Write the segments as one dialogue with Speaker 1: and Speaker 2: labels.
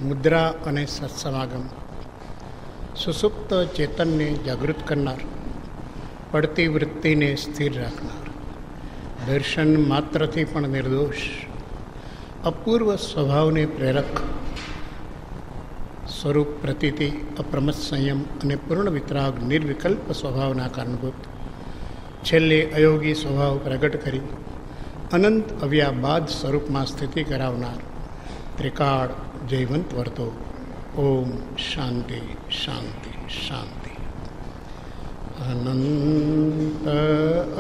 Speaker 1: મુદ્રા અને સત્સમાગમ સુસુપ્ત ચેતનને જાગૃત કરનાર, પડતી વૃત્તિને સ્થિર રાખનાર, દર્શન માત્રથી પણ નિર્દોષ, અપૂર્વ સ્વભાવને પ્રેરક, સ્વરૂપ પ્રતીતિ, અપ્રમત સંયમ અને પૂર્ણ વિતરાગ નિર્વિકલ્પ સ્વભાવના કારણભૂત, છેલ્લે અયોગી સ્વભાવ પ્રગટ કરી અનંત અવ્યાબાદ સ્વરૂપમાં સ્થિતિ કરાવનાર ત્રિકાળ જયવંત વર્તો. ઓમ શાંતિ શાંતિ શાંતિ. અનંત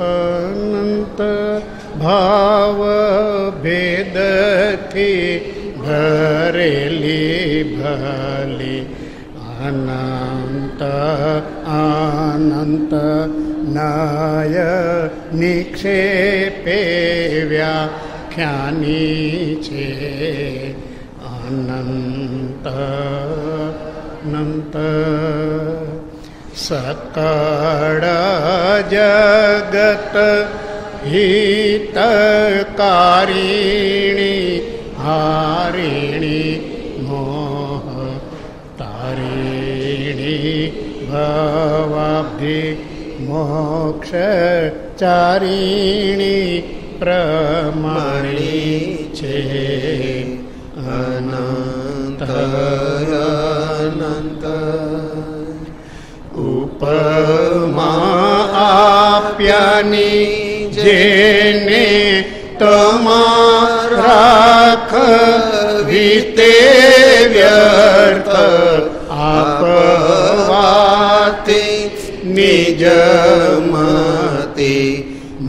Speaker 1: અનંત ભાવ ભેદથી ભરેલી ભલી અનંત અનંત નાય નિક્ષેપે વ્યાખ્યાની છે. અનંત અનંત સકળ જગત હિતકારિણી હારિણી મોહ તારિણી ભવાબ્ધિ મોક્ષ ચારિણી પ્રમાણી છે. અનંત અનંત ઉપમા આપ્યાની જેને તમારા વિતે વ્યર્થ આપવાથી નિજમતી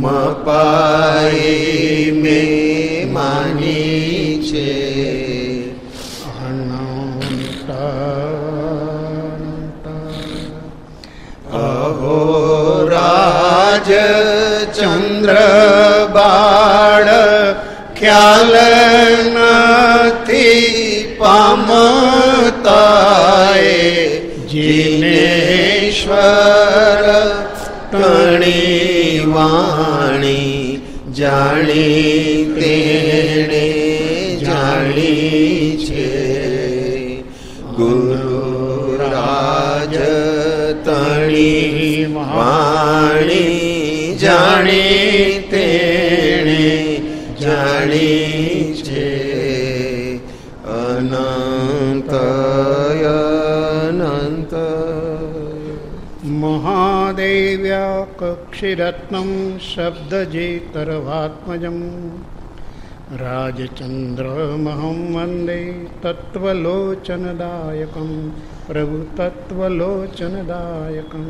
Speaker 1: મપાઈ મેં માની છે. અનંત અહો રાજ ચંદ્ર બાળ ખ્યાલ નથી પામતાએ જીનેશ્વર તણી વાણી જાણી તેણે જાણી છે. ગુરુ રાજ તણી વાણી જાણી તેણે જાણી છે. અનંત અનંત મહાદેવ્યા કક્ષિરત્નમ શબ્દજેતરવાત્મજમ રાજચંદ્રમહં વંદે તત્વલોચનદાયકં પ્રભુ તત્વલોચનદાયકં.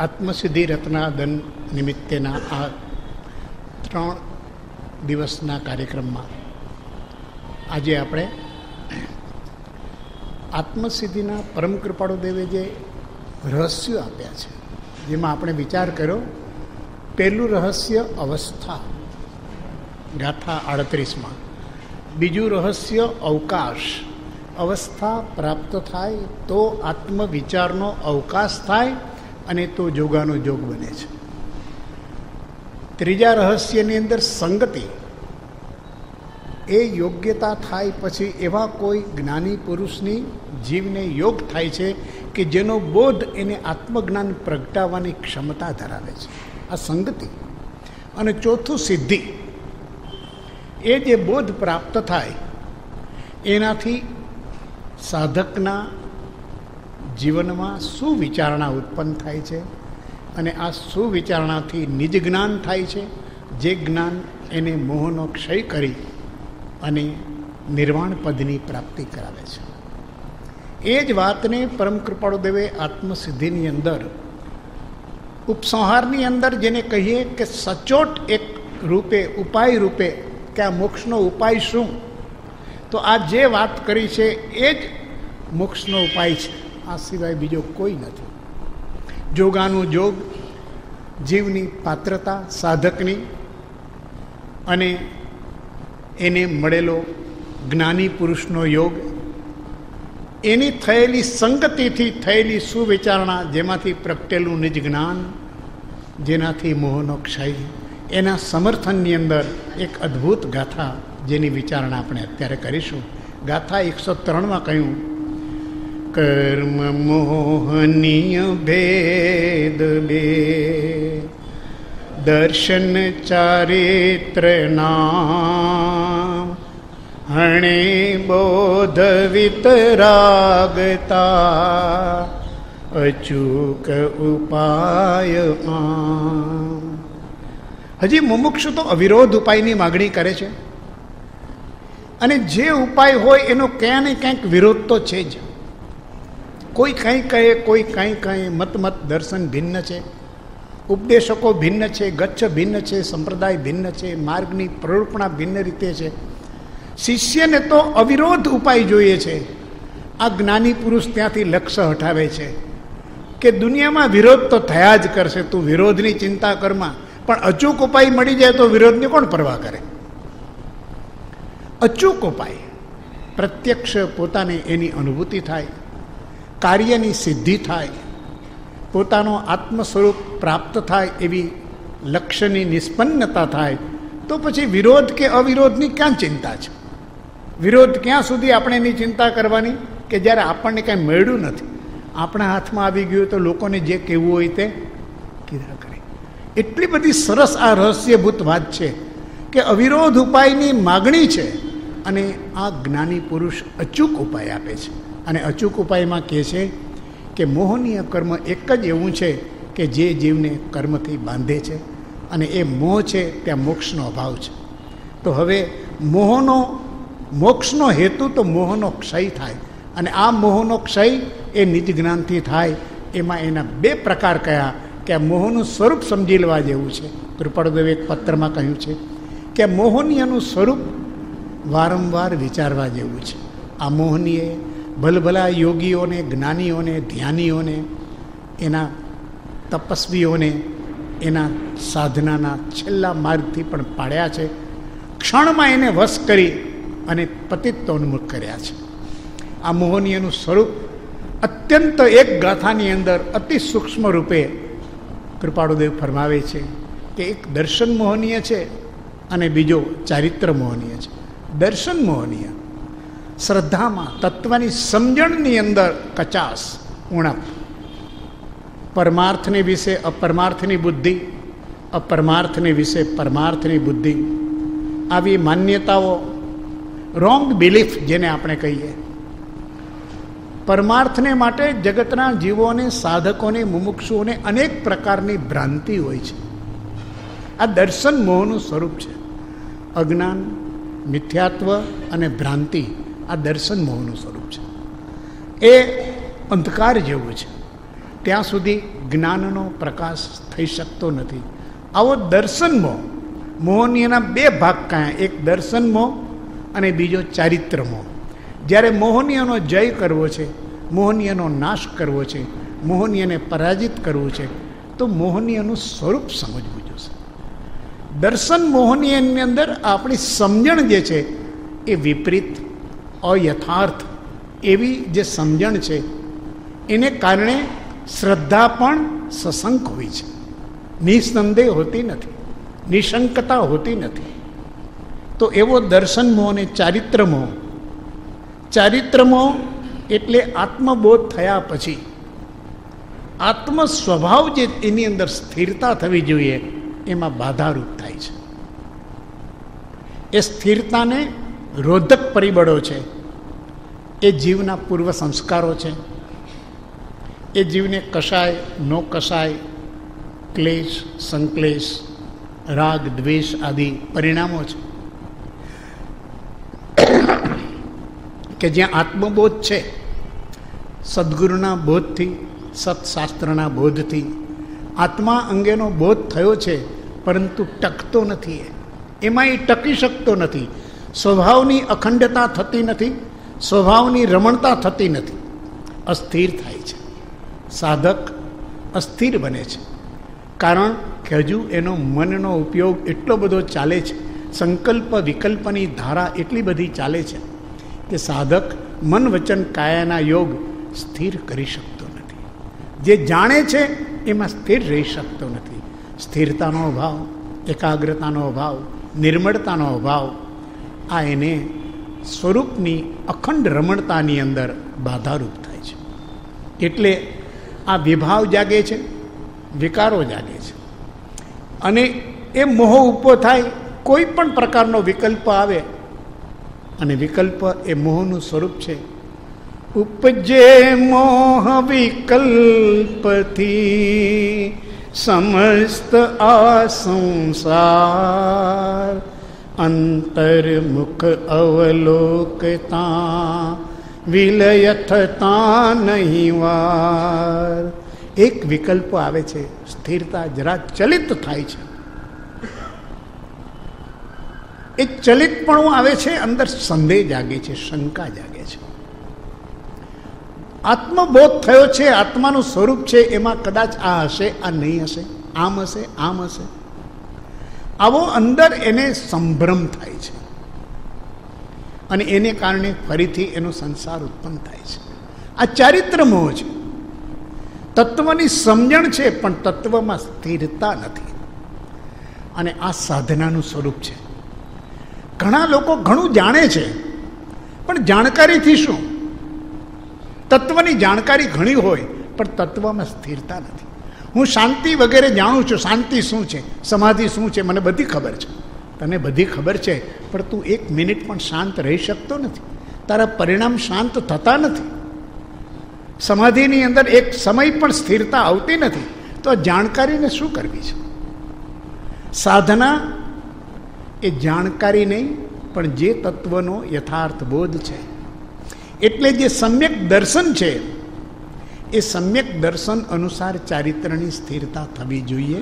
Speaker 1: આત્મસિદ્ધિ રત્નાદન નિમિત્તેના આ 3 દિવસના કાર્યક્રમમાં આજે આપણે આત્મસિદ્ધિના પરમ કૃપાળુ દેવે જે રહસ્યો આપ્યા છે, જેમાં આપણે વિચાર કર્યો. પહેલું રહસ્ય અવસ્થા, ગાથા 38માં. બીજું રહસ્ય અવકાશ, અવસ્થા પ્રાપ્ત થાય તો આત્મવિચારનો અવકાશ થાય અને તો જોગાનો જોગ બને છે. ત્રીજા રહસ્યની અંદર સંગતિ, એ યોગ્યતા થાય પછી એવા કોઈ જ્ઞાની પુરુષની જીવને યોગ થાય છે કે જેનો બોધ એને આત્મજ્ઞાન પ્રગટાવવાની ક્ષમતા ધરાવે છે. આ સંગતિ. અને ચોથું સિદ્ધિ, એ જે બોધ પ્રાપ્ત થાય એનાથી સાધકના જીવનમાં સુવિચારણા ઉત્પન્ન થાય છે અને આ સુવિચારણાથી નિજ જ્ઞાન થાય છે, જે જ્ઞાન એને મોહનો ક્ષય કરી અને નિર્વાણ પદની પ્રાપ્તિ કરાવે છે. એ જ વાતને પરમ કૃપાળુ દેવે આત્મસિદ્ધિની અંદર ઉપસંહારની અંદર જેને કહીએ કે સચોટ એક રૂપે, ઉપાય રૂપે કે આ મોક્ષનો ઉપાય શું, તો આ જે વાત કરી છે એ જ મોક્ષનો ઉપાય છે. આ સિવાય બીજો કોઈ નથી. જોગાનું જોગ, જીવની પાત્રતા સાધકની અને એને મળેલો જ્ઞાની પુરુષનો યોગ, એની થયેલી સંગતિથી થયેલી સુવિચારણા, જેમાંથી પ્રગટેલું નિજ જ્ઞાન, જેનાથી મોહનો ક્ષય, એના સમર્થનની અંદર એક અદ્ભુત ગાથા જેની વિચારણા આપણે અત્યારે કરીશું. ગાથા 103માં કહ્યું, કર્મ મોહનીય ભેદ બે દર્શન ચારિત્ર નામ હણે બોધ વિતરાગતા અચૂક ઉપાય આમ. હજી મુમુક્ષુ તો અવિરોધ ઉપાયની માગણી કરે છે, અને જે ઉપાય હોય એનો ક્યાં ને ક્યાંક વિરોધ તો છે જ. કોઈ કંઈ કહે, કોઈ કંઈ કહે, મત દર્શન ભિન્ન છે, ઉપદેશકો ભિન્ન છે, ગચ્છ ભિન્ન છે, સંપ્રદાય ભિન્ન છે, માર્ગની પ્રરૂપણા ભિન્ન રીતે છે. શિષ્યને તો અવિરોધ ઉપાય જોઈએ છે. આ જ્ઞાની પુરુષ ત્યાંથી લક્ષ્ય હટાવે છે કે દુનિયામાં વિરોધ તો થયા જ કરશે, તું વિરોધની ચિંતા કરમાં, પણ અચૂક ઉપાય મળી જાય તો વિરોધની કોણ પરવા કરે? અચૂક ઉપાય, પ્રત્યક્ષ પોતાને એની અનુભૂતિ થાય, કાર્યની સિદ્ધિ થાય, પોતાનો આત્મ સ્વરૂપ પ્રાપ્ત થાય, એવી લક્ષ્યની નિષ્પન્નતા થાય, તો પછી વિરોધ કે અવિરોધની ક્યાં ચિંતા છે? વિરોધ ક્યાં સુધી આપણે એની ચિંતા કરવાની કે જ્યારે આપણને કાંઈ મળ્યું નથી, આપણા હાથમાં આવી ગયું તો લોકોને જે કહેવું હોય તે કીધા કરે. એટલી બધી સરસ આ રહસ્યભૂત વાત છે કે અવિરોધ ઉપાયની માગણી છે, અને આ જ્ઞાની પુરુષ અચૂક ઉપાય આપે છે. અને અચૂક ઉપાયમાં કહે છે કે મોહનીય કર્મ એક જ એવું છે કે જે જીવને કર્મથી બાંધે છે, અને એ મોહ છે ત્યાં મોક્ષનો અભાવ છે. તો હવે મોક્ષનો હેતુ તો મોહનો ક્ષય થાય, અને આ મોહનો ક્ષય એ નિજ જ્ઞાનથી થાય. એમાં એના બે પ્રકાર કયા કે આ મોહનું સ્વરૂપ સમજી લેવા જેવું છે. કૃપાળુદેવે એક પત્રમાં કહ્યું છે કે મોહનીયનું સ્વરૂપ વારંવાર વિચારવા જેવું છે. આ મોહનીય ભલભલા યોગીઓને, જ્ઞાનીઓને, ધ્યાનીઓને, એના તપસ્વીઓને એના સાધનાના છેલ્લા માર્ગથી પણ પાડ્યા છે. ક્ષણમાં એને વશ કરી અને પતિત્વોન્મુખ કર્યા છે. આ મોહનીયનું સ્વરૂપ અત્યંત એક ગાથાની અંદર અતિ સૂક્ષ્મ રૂપે કૃપાળુદેવ ફરમાવે છે કે એક દર્શન મોહનીય છે અને બીજો ચારિત્ર મોહનીય છે. દર્શન મોહનીય શ્રદ્ધામાં, તત્વની સમજણની અંદર કચાશ, ઉણપ, પરમાર્થને વિશે અપરમાર્થની બુદ્ધિ, અપરમાર્થને વિશે પરમાર્થની બુદ્ધિ, આવી માન્યતાઓ, રોંગ બિલીફ જેને આપણે કહીએ. પરમાર્થને માટે જગતના જીવોને, સાધકોને, મુમુક્ષુઓને અનેક પ્રકારની ભ્રાંતિ હોય છે. આ દર્શન મોહનું સ્વરૂપ છે. અજ્ઞાન, મિથ્યાત્વ અને ભ્રાંતિ આ દર્શન મોહનું સ્વરૂપ છે. એ અંધકાર જેવું છે. ત્યાં સુધી જ્ઞાનનો પ્રકાશ થઈ શકતો નથી. આવો દર્શન મોહ, મોહનીયના બે ભાગ કયા, એક દર્શન મોહ અને બીજો ચારિત્ર મોહ. જ્યારે મોહનીયનો જય કરવો છે, મોહનીયનો નાશ કરવો છે, મોહનીયને પરાજિત કરવું છે, તો મોહનીયનું સ્વરૂપ સમજવું જોશે. દર્શન મોહનીયની અંદર આપણી સમજણ જે છે એ વિપરીત, અયથાર્થ એવી જે સમજણ છે, એને કારણે શ્રદ્ધા પણ સશંક હોય છે, નિસંદેહ હોતી નથી, નિશંકતા હોતી નથી. તો એવો દર્શન મોહ અને ચારિત્ર મોહ. ચારિત્ર મોહ એટલે આત્મબોધ થયા પછી આત્મ સ્વભાવ જે એની અંદર સ્થિરતા થવી જોઈએ, એમાં બાધારૂપ થાય છે. એ સ્થિરતાને રોધક પરિબળો છે, એ જીવના પૂર્વ સંસ્કારો છે, એ જીવને કશાય નો કશાય, ક્લેશ, સંક્લેશ, રાગ, દ્વેષ આદિ પરિણામો છે કે જ્યાં આત્મબોધ છે, સદગુરુના બોધથી, સત્શાસ્ત્રના બોધથી આત્મા અંગેનો બોધ થયો છે, પરંતુ ટકતો નથી. એમાં એ ટકી શકતો નથી. સ્વભાવની અખંડતા થતી નથી, સ્વભાવની રમણતા થતી નથી, અસ્થિર થાય છે. સાધક અસ્થિર બને છે, કારણ કે હજુ એનો મનનો ઉપયોગ એટલો બધો ચાલે છે, સંકલ્પ વિકલ્પની ધારા એટલી બધી ચાલે છે કે સાધક મન વચન કાયાના યોગ સ્થિર કરી શકતો નથી. જે જાણે છે એમાં સ્થિર રહી શકતો નથી. સ્થિરતાનો અભાવ, એકાગ્રતાનો અભાવ, નિર્મળતાનો અભાવ, આ એને સ્વરૂપની અખંડ રમણતાની અંદર બાધારૂપ થાય છે. એટલે આ વિભાવ જાગે છે, વિકારો જાગે છે, અને એ મોહ ઊભો થાય. કોઈ પણ પ્રકારનો વિકલ્પ આવે, અને વિકલ્પ એ મોહનું સ્વરૂપ છે. ઉપજે મોહ વિકલ્પથી સમસ્ત આ સંસાર, અંતર્મુખ અવલોકતા વિલયથતા નહીં વાર. એક વિકલ્પ આવે છે, સ્થિરતા જરા ચલિત થાય છે. એ ચલિતપણું આવે છે, અંદર સંદેહ જાગે છે, શંકા જાગે છે. આત્મબોધ થયો છે, આત્માનું સ્વરૂપ છે, એમાં કદાચ આ હશે, આ નહીં હશે, આમ હશે, આમ હશે, આવો અંદર એને સંભ્રમ થાય છે. અને એને કારણે ફરીથી એનો સંસાર ઉત્પન્ન થાય છે. આ ચારિત્ર મોહ છે. તત્વની સમજણ છે, પણ તત્વમાં સ્થિરતા નથી. અને આ સાધનાનું સ્વરૂપ છે. ઘણા લોકો ઘણું જાણે છે, પણ જાણકારીથી શું? તત્વની જાણકારી ઘણી હોય, પણ તત્વમાં સ્થિરતા નથી. હું શાંતિ વગેરે જાણું છું, શાંતિ શું છે, સમાધિ શું છે, મને બધી ખબર છે. તને બધી ખબર છે, પણ તું એક મિનિટ પણ શાંત રહી શકતો નથી. તારા પરિણામ શાંત થતા નથી. સમાધિની અંદર એક સમય પણ સ્થિરતા આવતી નથી. તો આ જાણકારીને શું કરવી છે? સાધના એ જાણકારી નહીં, પણ જે તત્વનો યથાર્થ બોધ છે. એટલે જે સમ્યક દર્શન છે, એ સમ્યક દર્શન અનુસાર ચારિત્રની સ્થિરતા થવી જોઈએ.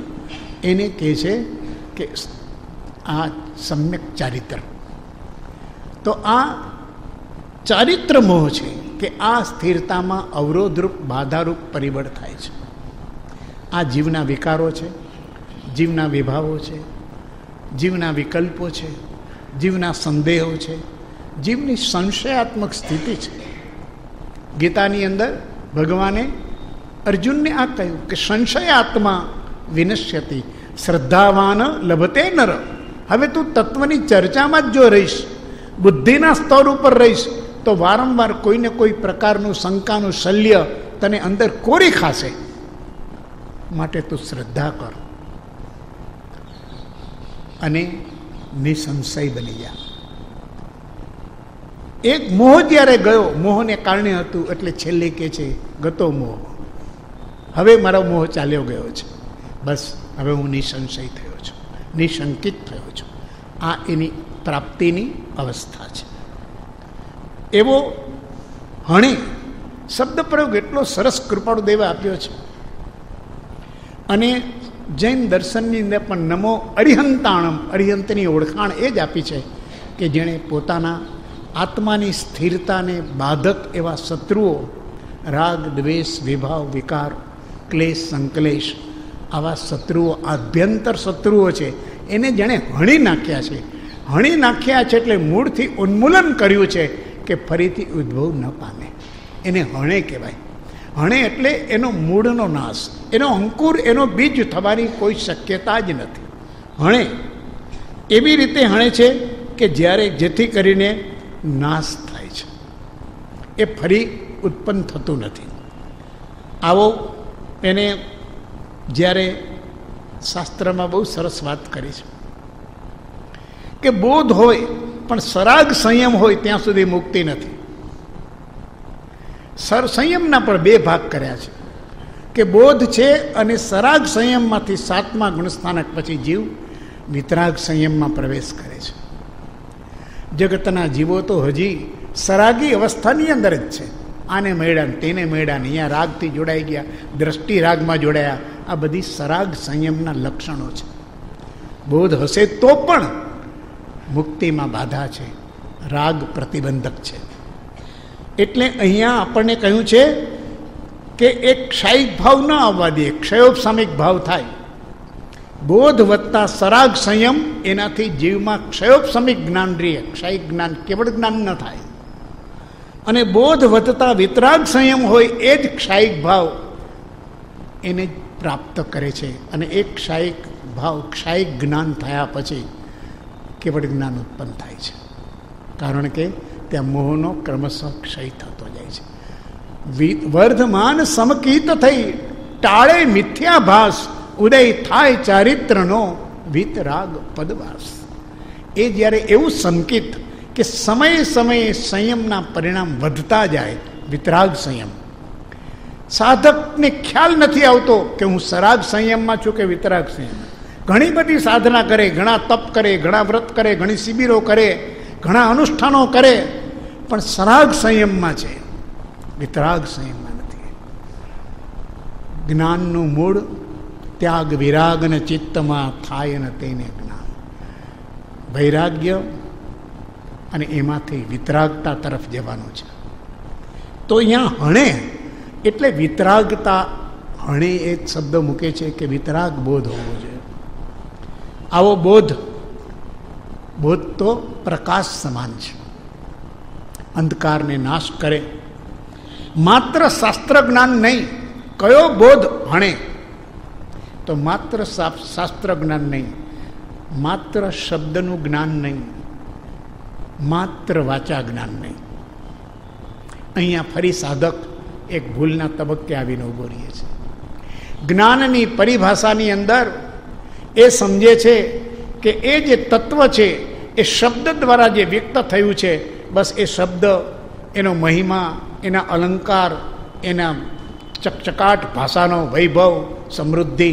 Speaker 1: એને કહે છે કે આ સમ્યક ચારિત્ર. તો આ ચારિત્ર મોહ છે કે આ સ્થિરતામાં અવરોધરૂપ, બાધારૂપ પરિબળ થાય છે. આ જીવના વિકારો છે, જીવના વિભાવો છે, જીવના વિકલ્પો છે, જીવના સંદેહો છે, જીવની સંશયાત્મક સ્થિતિ છે. ગીતાની અંદર ભગવાને અર્જુનને આ કહ્યું કે સંશયાત્મા વિનશ્યતિ શ્રદ્ધાવાન લભતે નર. હવે તું તત્વની ચર્ચામાં જ જો રહીશ, બુદ્ધિના સ્તર ઉપર રહીશ, તો વારંવાર કોઈને કોઈ પ્રકારનું શંકાનું શલ્ય તને અંદર કોરી ખાશે. માટે તું શ્રદ્ધા કર અને નિસંશય બની જા. એક મોહ જ્યારે ગયો, મોહને કારણે હતું, એટલે છેલ્લે કહે છે ગતો મોહ. હવે મારો મોહ ચાલ્યો ગયો છે, બસ હવે હું નિસંશય થયો છું, નિશંકિત થયો છું. આ એની પ્રાપ્તિની અવસ્થા છે. એવો હણે શબ્દ પ્રયોગ એટલો સરસ કૃપાળુદેવે આપ્યો છે. અને જૈન દર્શનની અંદર પણ નમો અરિહંતાણમ, અરિહંતની ઓળખાણ એ જ આપી છે કે જેણે પોતાના આત્માની સ્થિરતાને બાધક એવા શત્રુઓ, રાગ, દ્વેષ, વિભાવ, વિકાર, ક્લેશ, સંકલેશ, આવા શત્રુઓ, આભ્યંતર શત્રુઓ છે, એને જેણે હણી નાખ્યા છે. હણી નાખ્યા છે એટલે મૂળથી ઉન્મૂલન કર્યું છે કે ફરીથી ઉદ્ભવ ન પામે. એને હણે કહેવાય. હણે એટલે એનો મૂળનો નાશ, એનો અંકુર, એનો બીજ થવાની કોઈ શક્યતા જ નથી. હણે એવી રીતે હણે છે કે જ્યારે જેથી કરીને નાશ થાય છે, એ ફરી ઉત્પન્ન થતું નથી. આવો એને જ્યારે શાસ્ત્રમાં બહુ સરસ વાત કરી છે કે બોધ હોય પણ સરાગ સંયમ હોય ત્યાં સુધી મુક્તિ નથી. સંયમના પણ બે ભાગ કર્યા છે કે બોધ છે અને સરાગ સંયમમાંથી 7મા ગુણસ્થાનક પછી જીવ વિતરાગ સંયમમાં પ્રવેશ કરે છે. જગતના જીવો તો હજી સરાગી અવસ્થાની અંદર જ છે. આને મેળા ને તેને મેળા ને અહીંયા રાગથી જોડાઈ ગયા, દ્રષ્ટિ રાગમાં જોડાયા. આ બધી સરાગ સંયમના લક્ષણો છે. બોધ હશે તો પણ મુક્તિમાં બાધા છે, રાગ પ્રતિબંધક છે. એટલે અહીંયા આપણને કહ્યું છે કે એક ક્ષાયિક ભાવ ન આવવા દે, ક્ષયોપસામિક ભાવ થાય. બોધ વત્તા સરાગ સંયમ, એનાથી જીવમાં ક્ષયોપસામિક જ્ઞાન રહે, ક્ષાયિક જ્ઞાન, કેવળ જ્ઞાન ન થાય. અને બોધ વધતા વિતરાગ સંયમ હોય એ જ ક્ષાયિક ભાવ એને પ્રાપ્ત કરે છે. અને એક ક્ષાયિક ભાવ, ક્ષાયિક જ્ઞાન થયા પછી કેવળ જ્ઞાન ઉત્પન્ન થાય છે. કારણ કે ત્યાં મોહનો ક્રમશઃ ક્ષય થતો જાય છે. વર્ધમાન સમકીત થઈ ટાળે મિથ્યાભાસ, ઉદય થાય ચારિત્રનો વિતરાગ પદવાસ. એ જ્યારે એવું સંકિત કે સમયે સમયે સંયમના પરિણામ વધતા જાય, વિતરાગ સંયમ. સાધકને ખ્યાલ નથી આવતો કે હું સરાગ સંયમમાં છું કે વિતરાગ સંયમ. ઘણી બધી સાધના કરે, ઘણા તપ કરે, ઘણા વ્રત કરે, ઘણી શિબિરો કરે, ઘણા અનુષ્ઠાનો કરે, પણ સરાગ સંયમમાં છે, વિતરાગ સંયમમાં નથી. જ્ઞાનનું મૂળ ત્યાગ વિરાગને ચિત્તમાં થાય ને તેને જ્ઞાન. વૈરાગ્ય અને એમાંથી વિતરાગતા તરફ જવાનું છે. તો અહીંયા હણે એટલે વિતરાગતા, હણે એ શબ્દ મૂકે છે કે વિતરાગ બોધ હોવો જોઈએ. આવો બોધ તો પ્રકાશ સમાન છે, અંધકારને નાશ કરે. માત્ર શાસ્ત્ર જ્ઞાન નહીં. કયો બોધ હણે? તો માત્ર શાસ્ત્ર જ્ઞાન નહીં, માત્ર શબ્દનું જ્ઞાન નહીં, માત્ર વાચા જ્ઞાન નહીં. અહીંયા ફરી સાધક એક ભૂલના તબક્કે આવીને ઊભો રહે છે. જ્ઞાનની પરિભાષાની અંદર એ સમજે છે કે એ જે તત્વ છે એ શબ્દ દ્વારા જે વ્યક્ત થયું છે, બસ એ શબ્દ, એનો મહિમા, એના અલંકાર, એના ચકચકાટ, ભાષાનો વૈભવ, સમૃદ્ધિ,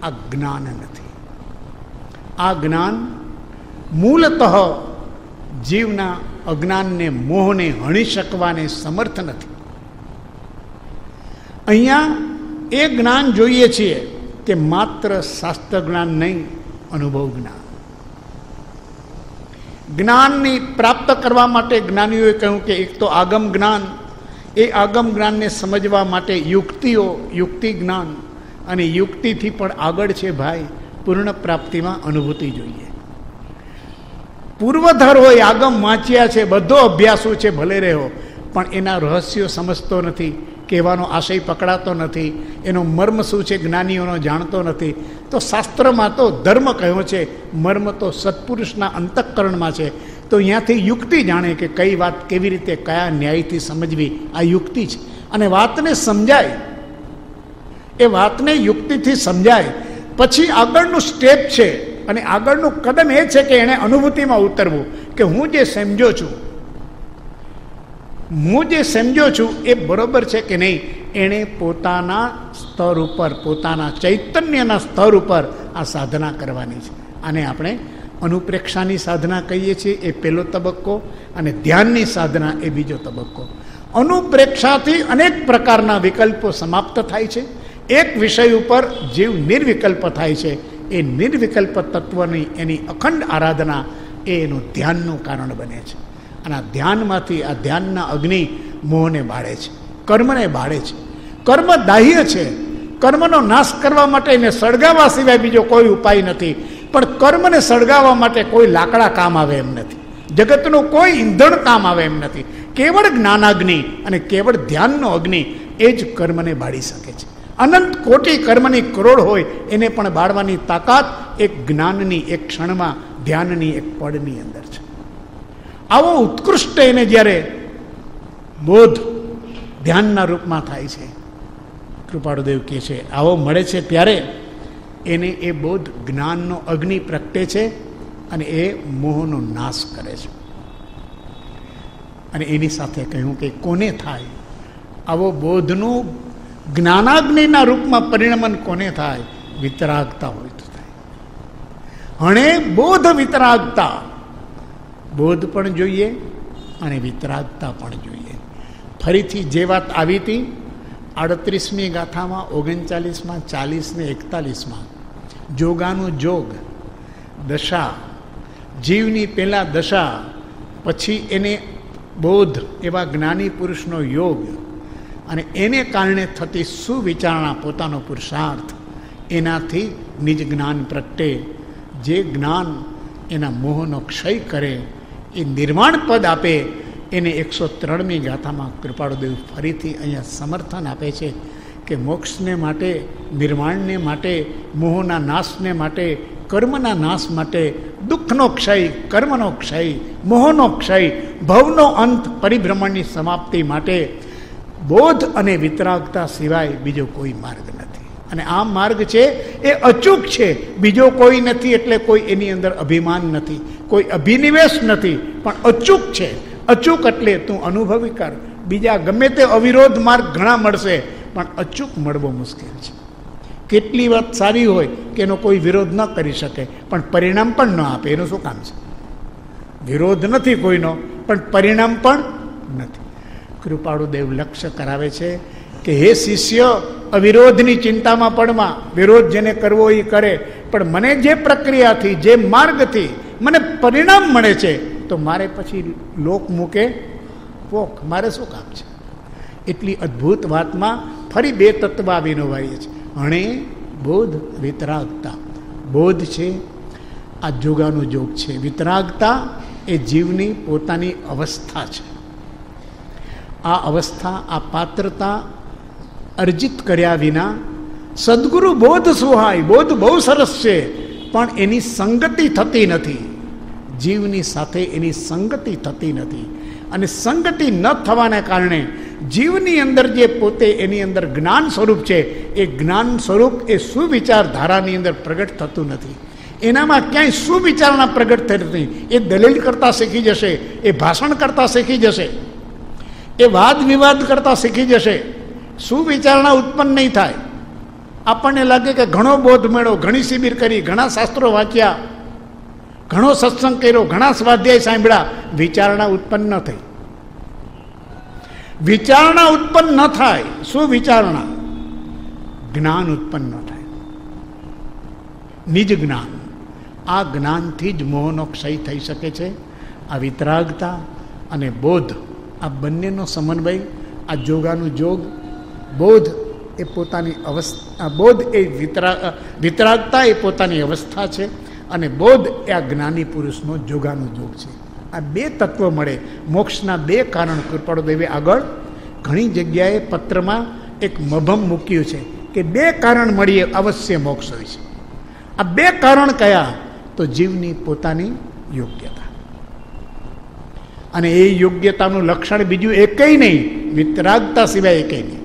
Speaker 1: આ જ્ઞાન નથી. આ જ્ઞાન મૂળતઃ જીવના અજ્ઞાનને, મોહને હણી શકવાને સમર્થ નથી. અહીંયા એ જ્ઞાન જોઈએ છીએ કે માત્ર શાસ્ત્ર જ્ઞાન નહીં, અનુભવ જ્ઞાન. જ્ઞાનની પ્રાપ્ત કરવા માટે જ્ઞાનીઓએ કહ્યું કે એક તો આગમ જ્ઞાન, એ આગમ જ્ઞાનને સમજવા માટે યુક્તિઓ, યુક્તિ જ્ઞાન, અને યુક્તિથી પણ આગળ છે ભાઈ પૂર્ણ પ્રાપ્તિમાં અનુભૂતિ જોઈએ. પૂર્વધર હોય, આગમ વાંચ્યા છે, બધો અભ્યાસો છે, ભલે રહ્યો, પણ એના રહસ્યો સમજતો નથી, કહેવાનો આશય પકડાતો નથી, એનો મર્મ શું છે જ્ઞાનીઓનો જાણતો નથી. તો શાસ્ત્રમાં તો ધર્મ કહ્યો છે, મર્મ તો સત્પુરુષના અંતઃકરણમાં છે. તો અહીંયાથી યુક્તિ જાણે કે કઈ વાત કેવી રીતે, કયા ન્યાયથી સમજવી, આ યુક્તિ છે. અને વાતને સમજાય, એ વાતને યુક્તિથી સમજાય, પછી આગળનું સ્ટેપ છે, અને આગળનું કદમ એ છે કે એણે અનુભૂતિમાં ઉતરવું કે હું જે સમજ્યો છું એ બરોબર છે કે નહીં. એણે પોતાના સ્તર ઉપર, પોતાના ચૈતન્યના સ્તર ઉપર આ સાધના કરવાની છે. આને આપણે અનુપ્રેક્ષાની સાધના કહીએ છીએ, એ પહેલો તબક્કો, અને ધ્યાનની સાધના એ બીજો તબક્કો. અનુપ્રેક્ષાથી અનેક પ્રકારના વિકલ્પો સમાપ્ત થાય છે. એક વિષય ઉપર જીવ નિર્વિકલ્પ થાય છે. એ નિર્વિકલ્પ તત્વની એની અખંડ આરાધના એ એનું ધ્યાનનું કારણ બને છે. અને આ ધ્યાનમાંથી, આ ધ્યાનના અગ્નિ મોહને બાળે છે, કર્મને બાળે છે. કર્મ દાહ્ય છે, કર્મનો નાશ કરવા માટે એને સળગાવવા સિવાય બીજો કોઈ ઉપાય નથી. પણ કર્મને સળગાવવા માટે કોઈ લાકડા કામ આવે એમ નથી, જગતનું કોઈ ઈંધણ કામ આવે એમ નથી. કેવળ જ્ઞાનાગ્નિ અને કેવળ ધ્યાનનો અગ્નિ એ જ કર્મને બાળી શકે છે. અનંત કોટી કર્મની કરોડ હોય એને પણ બાળવાની તાકાત એક જ્ઞાનની, એક ક્ષણમાં ધ્યાનની, એક પળની અંદર છે. આવો ઉત્કૃષ્ટ એને જ્યારે બોધ ધ્યાનના રૂપમાં થાય છે, કૃપાળુદેવ કહે છે આવો મળે છે ત્યારે એને એ બોધ જ્ઞાનનો અગ્નિ પ્રગટે છે અને એ મોહનો નાશ કરે છે. અને એની સાથે કહ્યું કે કોને થાય આવો બોધનું જ્ઞાનાગ્નિના રૂપમાં પરિણમન કોને થાય? વિતરાગતા હોય તો થાય. હણે બોધ વિતરાગતા, બોધ પણ જોઈએ અને વિતરાગતા પણ જોઈએ. ફરીથી જે વાત આવી હતી 38મી ગાથામાં, 39માં, 40 ને 41માં, જોગાનું જોગ, દશા, જીવની પહેલા દશા, પછી એને બોધ એવા જ્ઞાની પુરુષનો યોગ, અને એને કારણે થતી સુવિચારણા, પોતાનો પુરુષાર્થ, એનાથી નિજ જ્ઞાન પ્રગટે. જે જ્ઞાન એના મોહનો ક્ષય કરે, એ નિર્વાણ પદ આપે. એને 103મી ગાથામાં કૃપાળુદેવ ફરીથી અહીંયા સમર્થન આપે છે કે મોક્ષને માટે, નિર્વાણને માટે, મોહના નાશને માટે કર્મના નાશ માટે, દુઃખનો ક્ષય, કર્મનો ક્ષય, મોહનો ક્ષય, ભવનો અંત, પરિભ્રમણની સમાપ્તિ માટે બોધ અને વિતરાગતા સિવાય બીજો કોઈ માર્ગ નથી. અને આ માર્ગ છે એ અચૂક છે, બીજો કોઈ નથી. એટલે કોઈ એની અંદર અભિમાન નથી, કોઈ અભિનિવેશ નથી, પણ અચૂક છે. અચૂક એટલે તું અનુભવી કર. બીજા ગમે તે અવિરોધ માર્ગ ઘણા મળશે, પણ અચૂક મળવો મુશ્કેલ છે. કેટલી વાત સારી હોય કે એનો કોઈ વિરોધ ન કરી શકે, પણ પરિણામ પણ ન આપે. એનું શું કામ છે? વિરોધ નથી કોઈનો, પણ પરિણામ પણ નથી. કૃપાળુદેવ લક્ષ્ય કરાવે છે કે હે શિષ્ય, અવિરોધની ચિંતામાં પડમાં. વિરોધ જેને કરવો એ કરે, પણ મને જે પ્રક્રિયાથી, જે માર્ગથી મને પરિણામ મળે છે, તો મારે પછી લોક મૂકે પોક, મારે શું કામ છે? એટલી અદ્ભુત વાતમાં ફરી બે તત્વ વિનોવાઈએ છે. અણે બોધ, વિતરાગતા. બોધ છે આ જોગાનું જોગ છે. વિતરાગતા એ જીવની પોતાની અવસ્થા છે. આ અવસ્થા, આ પાત્રતા અર્જિત કર્યા વિના સદગુરુ બોધ સુહાય. બોધ બહુ સરસ છે, પણ એની સંગતિ થતી નથી. જીવની સાથે એની સંગતિ થતી નથી. અને સંગતિ ન થવાને કારણે જીવની અંદર જે પોતે એની અંદર જ્ઞાન સ્વરૂપ છે, એ જ્ઞાન સ્વરૂપ એ સુવિચાર ધારાની અંદર પ્રગટ થતું નથી. એનામાં ક્યાંય સુવિચારણા પ્રગટ થઈ નથી. એ દલીલ કરતા શીખી જશે, એ ભાષણ કરતા શીખી જશે, એ વાદ વિવાદ કરતા શીખી જશે. સુવિચારણા ઉત્પન્ન નહીં થાય. આપણને લાગે કે ઘણો બોધ મેળો, ઘણી શિબિર કરી, ઘણા શાસ્ત્રો વાંચ્યા, ઘણો સત્સંગ કર્યો, ઘણા સ્વાધ્યાય સાંભળ્યા, વિચારણા ઉત્પન્ન ન થઈ. વિચારણા ઉત્પન્ન ન થાય. શું વિચારણા? જ્ઞાન ઉત્પન્ન ન થાય. નિજ જ્ઞાન. આ જ્ઞાનથી જ મોહનો ક્ષય થઈ શકે છે. આ વિતરાગતા અને બોધ, આ બંનેનો સમન્વય, આ જોગાનું જોગ. બોધ એ પોતાની અવસ્થા, બોધ એ વિતરાગતા એ પોતાની અવસ્થા છે, અને બોધ એ આ જ્ઞાની પુરુષનો જોગાનું જોગ છે. આ બે તત્વ મળે. મોક્ષના બે કારણ કૃપાળુદેવે આગળ ઘણી જગ્યાએ પત્રમાં એક મભમ મૂક્યું છે કે બે કારણ મળીએ અવશ્ય મોક્ષ હોય છે. આ બે કારણ કયા? તો જીવની પોતાની યોગ્યતા, અને એ યોગ્યતાનું લક્ષણ બીજું એકેય નહીં, વિતરાગતા સિવાય એકેય નહીં.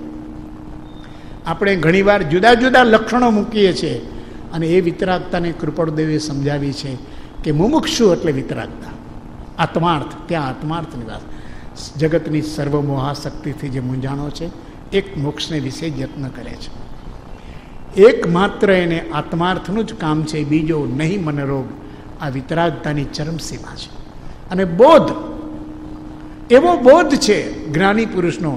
Speaker 1: આપણે ઘણીવાર જુદા જુદા લક્ષણો મૂકીએ છીએ, અને એ વિતરાગતાને કૃપાળુદેવે સમજાવી છે કે મુમુક્ષુ એટલે વિતરાગતા, આત્માર્થ. ત્યાં આત્માર્થની વાત, જગતની સર્વમોહાશક્તિથી જે મૂંઝાણો છે, એક મોક્ષને વિશે યત્ન કરે છે. એકમાત્ર એને આત્માર્થનું જ કામ છે, બીજો નહીં મનરોગ. આ વિતરાગતાની ચરમસીમા છે. અને બોધ, એવો બોધ છે જ્ઞાની પુરુષનો,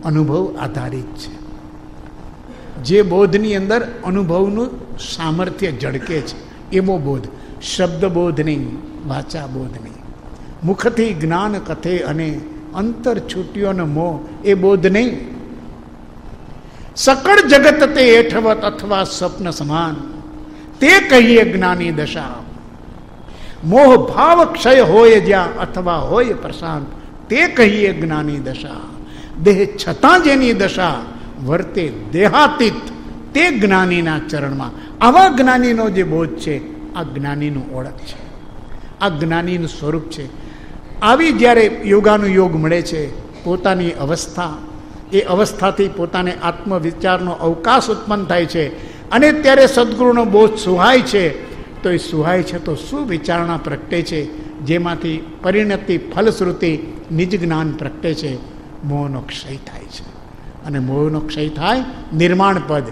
Speaker 1: અનુભવ આધારિત છે. જે બોધની અંદર અનુભવનું સામર્થ્ય ઝળકે છે, એવો બોધ. શબ્દ બોધ નહીં, વાચા બોધ નહીં. મુખથી જ્ઞાન કથે અને અંતર છૂટ્યો ન મોહ, એ બોધ નહીં. સકળ જગત તે એઠવત અથવા સ્વપ્ન સમાન, તે કહીએ જ્ઞાની દશા. મોહ ભાવ ક્ષય હોય જ્યાં અથવા હોય પ્રશાંત, તે કહીએ જ્ઞાની દશા. દેહ છતાં જેની દશા વર્તે દેહાતીત, તે જ્ઞાનીના ચરણમાં. આવા જ્ઞાનીનો જે બોધ છે, આ જ્ઞાનીનું ઓળખ છે, આ જ્ઞાનીનું સ્વરૂપ છે. આવી જ્યારે યોગાનું યોગ મળે છે, પોતાની અવસ્થા, એ અવસ્થાથી પોતાને આત્મવિચારનો અવકાશ ઉત્પન્ન થાય છે, અને ત્યારે સદગુરુનો બોધ સુહાય છે. તો એ સુહાય છે તો સુવિચારણા પ્રગટે છે, જેમાંથી પરિણતિ ફલશ્રુતિ નિજ જ્ઞાન પ્રગટે છે. મોહનો ક્ષય થાય છે, અને મોહનો ક્ષય થાય નિર્માણ પદ.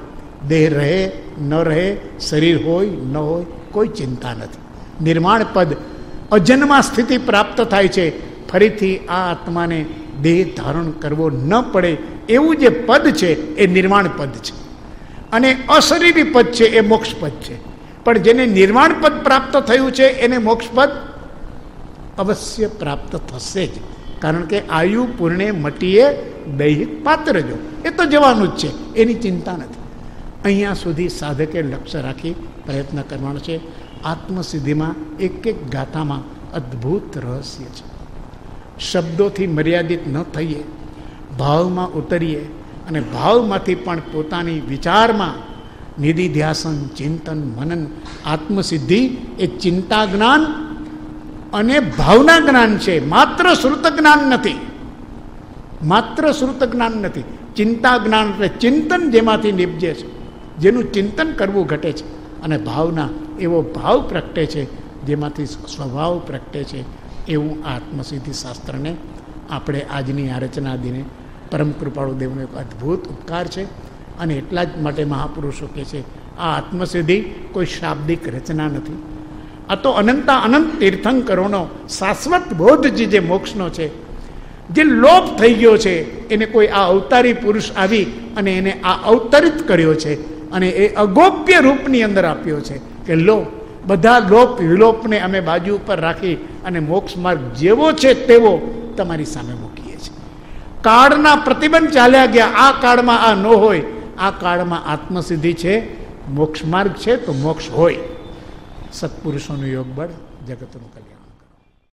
Speaker 1: દેહ રહે ન રહે, શરીર હોય ન હોય, કોઈ ચિંતા નથી. નિર્માણ પદ, અજન્મા સ્થિતિ પ્રાપ્ત થાય છે. ફરીથી આ આત્માને દેહ ધારણ કરવો ન પડે એવું જે પદ છે, એ નિર્માણ પદ છે. અને અશરીરી પદ છે, એ મોક્ષ પદ છે. પણ જેને નિર્વાણ પદ પ્રાપ્ત થયું છે એને મોક્ષ પદ અવશ્ય પ્રાપ્ત થશે જ. કારણ કે આયુ પૂર્ણે મટીએ દૈહિક પાત્ર જો, એ તો જવાનું જ છે, એની ચિંતા નથી. અહીંયા સુધી સાધકે લક્ષ્ય રાખી પ્રયત્ન કરવાનો છે. આત્મસિદ્ધિમાં એક એક ગાથામાં અદ્ભુત રહસ્ય છે. શબ્દોથી મર્યાદિત ન થઈએ, ભાવમાં ઉતરીએ, અને ભાવમાંથી પણ પોતાની વિચારમાં નિધિધ્યાસન, ચિંતન, મનન. આત્મસિદ્ધિ એ ચિંતા જ્ઞાન અને ભાવના જ્ઞાન છે, માત્ર શ્રુત જ્ઞાન નથી. માત્ર શ્રુત જ્ઞાન નથી. ચિંતા જ્ઞાન એટલે ચિંતન જેમાંથી નિપજે છે, જેનું ચિંતન કરવું ઘટે છે. અને ભાવના એવો ભાવ પ્રગટે છે જેમાંથી સ્વભાવ પ્રગટે છે. એવું આત્મસિદ્ધિ શાસ્ત્રને આપણે આજની આ રચના દિને પરમ કૃપાળુ દેવનો એક અદ્ભુત ઉપકાર છે. અને એટલા જ માટે મહાપુરુષો કહે છે આ આત્મસિદ્ધિ કોઈ શાબ્દિક રચના નથી. આ તો અનંતા અનંત તીર્થંકરોનો શાશ્વત બોધ જે મોક્ષનો છે, જે લોપ થઈ ગયો છે, એને કોઈ આ અવતારી પુરુષ આવી અને એને આ અવતરિત કર્યો છે અને એ અગોપ્ય રૂપની અંદર આપ્યો છે કે લો, બધા લોપ વિલોપને અમે બાજુ ઉપર રાખી અને મોક્ષ માર્ગ જેવો છે તેવો તમારી સામે મૂકીએ છીએ. કાળના પ્રતિબંધ ચાલ્યા ગયા. આ કાળમાં આ ન હોય, આ કાળમાં આત્મસિદ્ધિ છે, મોક્ષ માર્ગ છે તો મોક્ષ હોય. સત્પુરુષોનું યોગ બળ, જગતનું કલ્યાણ.